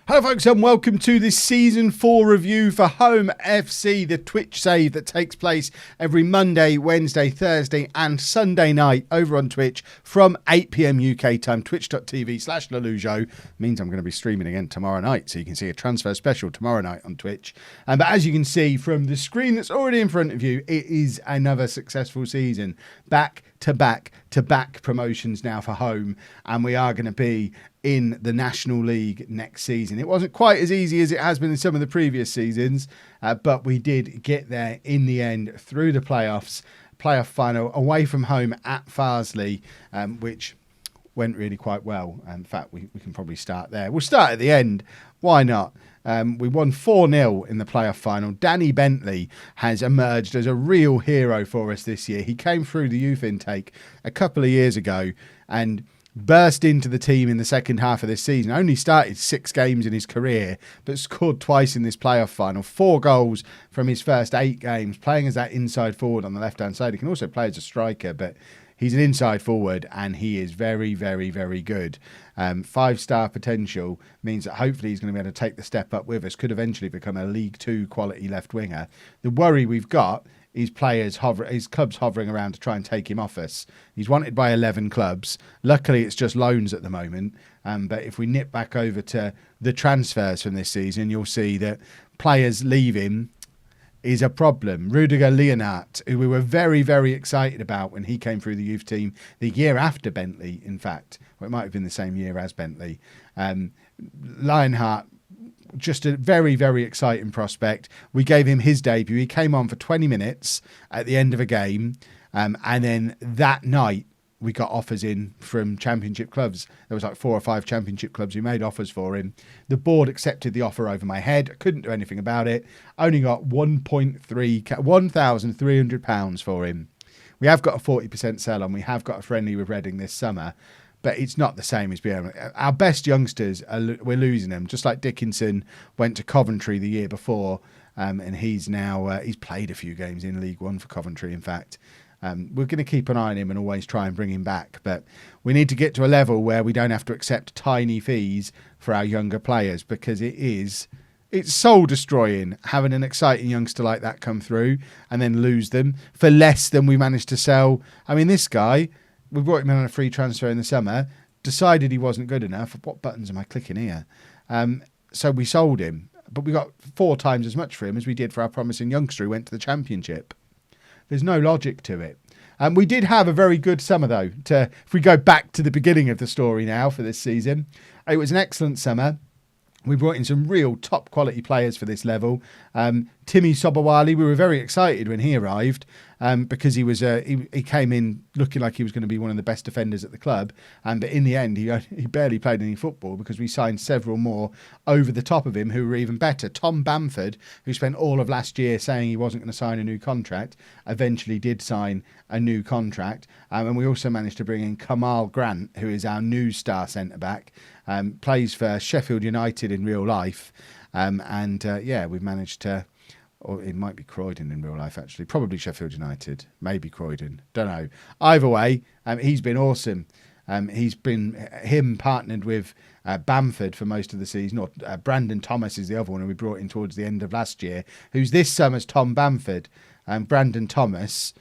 Hello folks and welcome to this Season 4 review for Home FC, the Twitch save that takes place every Monday, Wednesday, Thursday and Sunday night over on Twitch from 8 PM UK time. Twitch.tv/LOLLUJO means I'm going to be streaming again tomorrow night, so you can see a transfer special tomorrow night on Twitch. But as you can see from the screen that's already in front of you, it is another successful season. Back to back promotions now for Home, and we are going to be in the National League next season. It wasn't quite as easy as it has been in some of the previous seasons, but we did get there in the end through the playoff final away from home at Farsley, which went really quite well. In fact, we can probably start there. We'll start at the end. Why not? We won 4-0 in the playoff final. Danny Bentley has emerged as a real hero for us this year. He came through the youth intake a couple of years ago and burst into the team in the second half of this season. Only started 6 games in his career, but scored twice in this playoff final. 4 goals from his first 8 games, playing as that inside forward on the left-hand side. He can also play as a striker, but he's an inside forward and he is very, very, very good. 5-star potential means that hopefully he's going to be able to take the step up with us, could eventually become a League 2 quality left winger. The worry we've got is his clubs hovering around to try and take him off us. He's wanted by 11 clubs. Luckily, it's just loans at the moment. But if we nip back over to the transfers from this season, you'll see that players leaving is a problem. Rudiger Leonhardt, who we were very, very excited about when he came through the youth team the year after Bentley, in fact. Well, it might have been the same year as Bentley. Leonhardt, just a very, very exciting prospect. We gave him his debut. He came on for 20 minutes at the end of a game. And then that night, we got offers in from championship clubs. There was like 4 or 5 championship clubs who made offers for him. The board accepted the offer over my head. I couldn't do anything about it. Only got £1,300 for him. We have got a 40% sell on. We have got a friendly with Reading this summer. But it's not the same as being our best youngsters. We're losing them. Just like Dickinson went to Coventry the year before, and he's now he's played a few games in League One for Coventry. In fact, we're going to keep an eye on him and always try and bring him back. But we need to get to a level where we don't have to accept tiny fees for our younger players, because it's soul destroying having an exciting youngster like that come through and then lose them for less than we managed to sell. I mean, this guy, we brought him in on a free transfer in the summer, decided he wasn't good enough. What buttons am I clicking here? So we sold him, but we got 4 times as much for him as we did for our promising youngster who went to the Championship. There's no logic to it. We did have a very good summer, though. If we go back to the beginning of the story now for this season, it was an excellent summer. We brought in some real top quality players for this level. Timmy Sabawali, we were very excited when he arrived because he came in looking like he was going to be one of the best defenders at the club. But in the end, he barely played any football because we signed several more over the top of him who were even better. Tom Bamford, who spent all of last year saying he wasn't going to sign a new contract, eventually did sign a new contract. And we also managed to bring in Kamal Grant, who is our new star centre-back. Plays for Sheffield United in real life. We've managed to, or it might be Croydon in real life, actually. Probably Sheffield United, maybe Croydon, don't know. Either way, he's been awesome. He's been partnered with Bamford for most of the season. Or Brandon Thomas is the other one who we brought in towards the end of last year, who's this summer's Tom Bamford. Brandon Thomas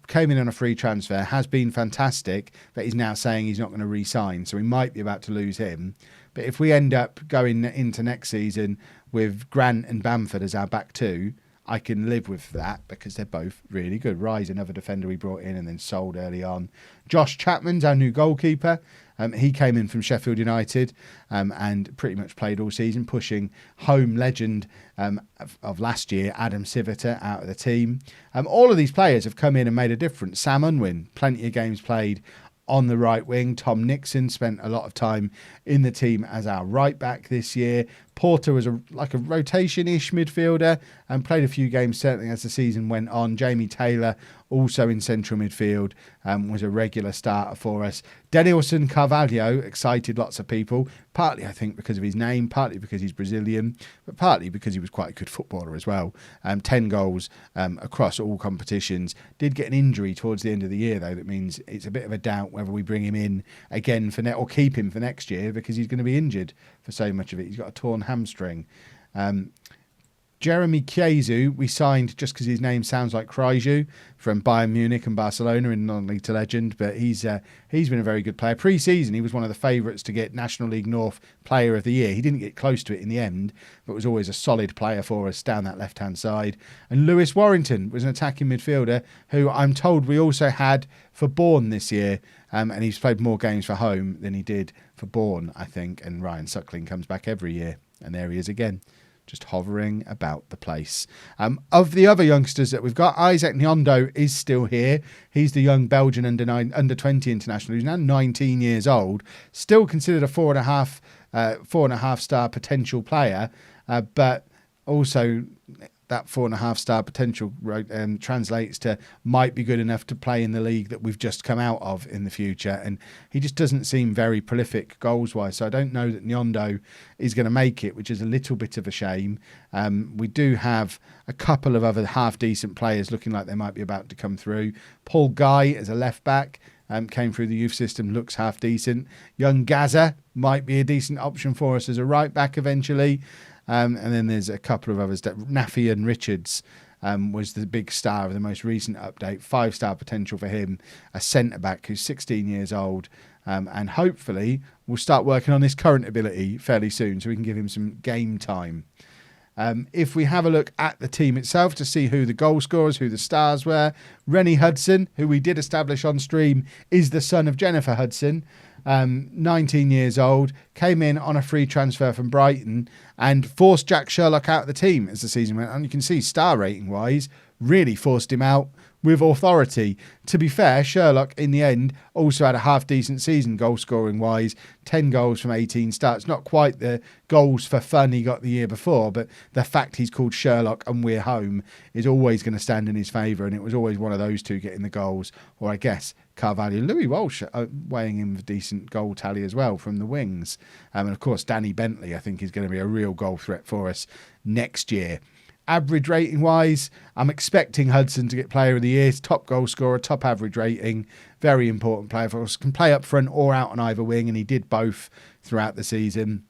came in on a free transfer, has been fantastic, but he's now saying he's not going to re-sign, so we might be about to lose him. But if we end up going into next season with Grant and Bamford as our back 2, I can live with that because they're both really good. Ryzen, another defender we brought in and then sold early on. Josh Chapman's our new goalkeeper. He came in from Sheffield United and pretty much played all season, pushing home legend of last year, Adam Siviter, out of the team. All of these players have come in and made a difference. Sam Unwin, plenty of games played on the right wing. Tom Nixon spent a lot of time in the team as our right back this year. Porter was like a rotation-ish midfielder and played a few games certainly as the season went on. Jamie Taylor, also in central midfield, was a regular starter for us. Denilson Carvalho excited lots of people, partly I think because of his name, partly because he's Brazilian, but partly because he was quite a good footballer as well. 10 goals across all competitions. Did get an injury towards the end of the year though. That means it's a bit of a doubt whether we bring him in again or keep him for next year because he's going to be injured for so much of it. He's got a torn hamstring. Jeremy Keizu, we signed just because his name sounds like Keizu from Bayern Munich and Barcelona in non-league to legend, but he's been a very good player. Pre-season, he was one of the favourites to get National League North Player of the Year. He didn't get close to it in the end, but was always a solid player for us down that left-hand side. And Lewis Warrington was an attacking midfielder who I'm told we also had for Bourne this year, and he's played more games for home than he did for Bourne, I think. And Ryan Suckling comes back every year, and there he is again, just hovering about the place. Of the other youngsters that we've got, Isaac Nyondo is still here. He's the young Belgian under 20 international who's now 19 years old, still considered a 4.5 star potential player, but also that 4.5 star potential translates to might be good enough to play in the league that we've just come out of in the future. And he just doesn't seem very prolific goals wise. So I don't know that Nyondo is going to make it, which is a little bit of a shame. We do have a couple of other half decent players looking like they might be about to come through. Paul Guy as a left back. Came through the youth system, looks half decent. Young Gaza might be a decent option for us as a right back eventually. And then there's a couple of others. Nafi and Richards was the big star of the most recent update. 5-star potential for him. A centre-back who's 16 years old. And hopefully we'll start working on his current ability fairly soon so we can give him some game time. If we have a look at the team itself to see who the goal scorers, who the stars were, Rennie Hudson, who we did establish on stream, is the son of Jennifer Hudson. 19 years old, came in on a free transfer from Brighton and forced Jack Sherlock out of the team as the season went on. You can see star rating wise, really forced him out with authority. To be fair, Sherlock in the end also had a half decent season goal scoring wise, 10 goals from 18 starts. Not quite the goals for fun he got the year before, but the fact he's called Sherlock and we're home is always going to stand in his favour, and it was always one of those two getting the goals, or I guess Carvalho. Louis Walsh weighing in with a decent goal tally as well from the wings. And of course Danny Bentley I think is going to be a real goal threat for us next year. Average rating wise, I'm expecting Hudson to get player of the year, top goal scorer, top average rating, very important player for us, can play up front or out on either wing, and he did both throughout the season.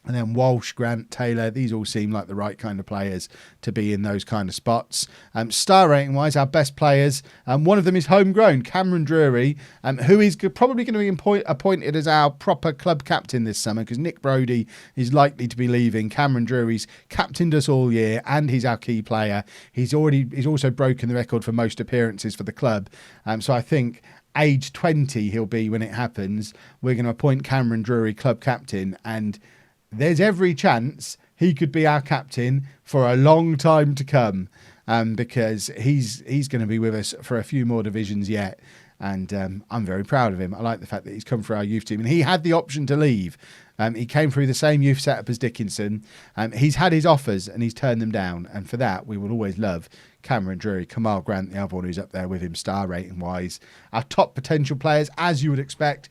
And then Walsh, Grant, Taylor, these all seem like the right kind of players to be in those kind of spots. Star rating wise, our best players, one of them is homegrown, Cameron Drury, who is probably going to be appointed as our proper club captain this summer because Nick Brodie is likely to be leaving. Cameron Drury's captained us all year and he's our key player. He's also broken the record for most appearances for the club. So I think age 20 he'll be when it happens. We're going to appoint Cameron Drury club captain, and there's every chance he could be our captain for a long time to come, because he's going to be with us for a few more divisions yet. And I'm very proud of him. I like the fact that he's come for our youth team, and he had the option to leave. He came through the same youth setup as Dickinson. He's had his offers and he's turned them down. And for that, we will always love Cameron Drury. Kamal Grant, the other one who's up there with him star rating wise. Our top potential players, as you would expect,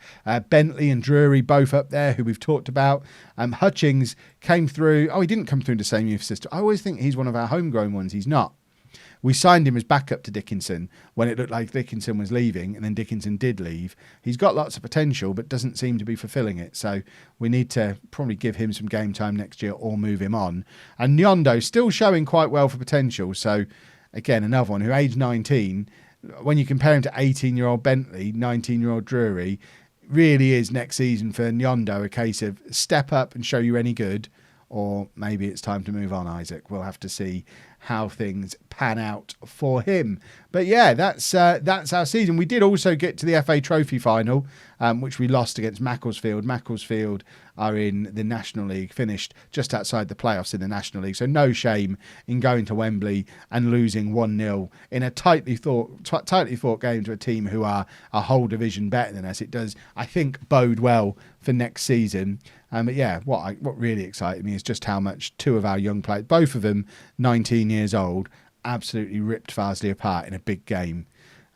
Bentley and Drury both up there, who we've talked about. Hutchings came through. Oh, he didn't come through the same youth system. I always think he's one of our homegrown ones. He's not. We signed him as backup to Dickinson when it looked like Dickinson was leaving, and then Dickinson did leave. He's got lots of potential, but doesn't seem to be fulfilling it. So we need to probably give him some game time next year or move him on. And Nyondo still showing quite well for potential. So again, another one who aged 19, when you compare him to 18-year-old Bentley, 19-year-old Drury, really is next season for Nyondo a case of step up and show you're any good, or maybe it's time to move on, Isaac. We'll have to see how things pan out for him. But yeah, that's our season. We did also get to the FA Trophy final, which we lost against Macclesfield. Macclesfield are in the National League, finished just outside the playoffs in the National League. So no shame in going to Wembley and losing 1-0 in a tightly fought game to a team who are a whole division better than us. It does, I think, bode well for next season. But yeah, what really excited me is just how much two of our young players, both of them 19 years old, absolutely ripped Farsley apart in a big game.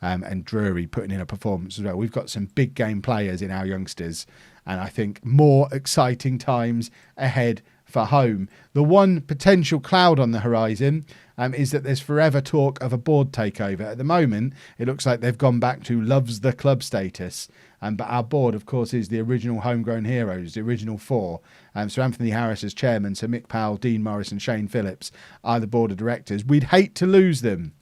And Drury putting in a performance as well. We've got some big game players in our youngsters, and I think more exciting times ahead for home. The one potential cloud on the horizon is that there's forever talk of a board takeover. At the moment, it looks like they've gone back to loves the club status. But our board, of course, is the original homegrown heroes, the original four. So Anthony Harris as chairman, Sir Mick Powell, Dean Morris and Shane Phillips are the board of directors. We'd hate to lose them.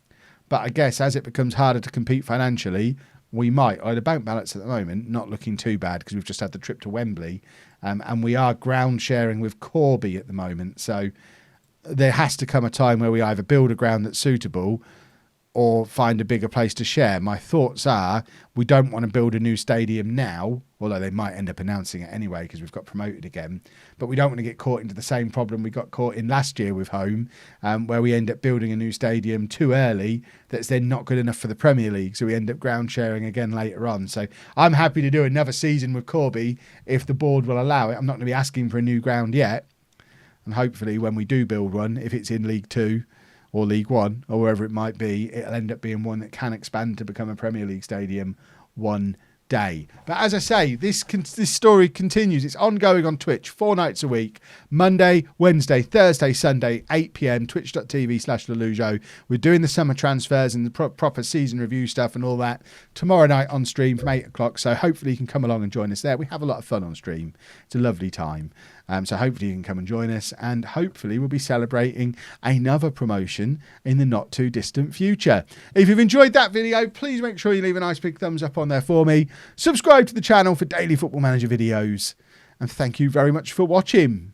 But I guess as it becomes harder to compete financially, we might. The bank balance at the moment, not looking too bad because we've just had the trip to Wembley. And we are ground sharing with Corby at the moment. So there has to come a time where we either build a ground that's suitable or find a bigger place to share. My thoughts are we don't want to build a new stadium now, although they might end up announcing it anyway because we've got promoted again. But we don't want to get caught into the same problem we got caught in last year with home, where we end up building a new stadium too early that's then not good enough for the Premier League. So we end up ground sharing again later on. So I'm happy to do another season with Corby if the board will allow it. I'm not going to be asking for a new ground yet. And hopefully when we do build one, if it's in League 2 or League 1 or wherever it might be, it'll end up being one that can expand to become a Premier League stadium one day. But as I say, this story continues. It's ongoing on Twitch 4 nights a week, Monday, Wednesday, Thursday, Sunday, 8 p.m, twitch.tv/LOLLUJO. We're doing the summer transfers and the proper season review stuff and all that tomorrow night on stream from 8 o'clock. So hopefully you can come along and join us there. We have a lot of fun on stream. It's a lovely time. So hopefully you can come and join us, and hopefully we'll be celebrating another promotion in the not too distant future. If you've enjoyed that video, please make sure you leave a nice big thumbs up on there for me. Subscribe to the channel for daily Football Manager videos, and thank you very much for watching.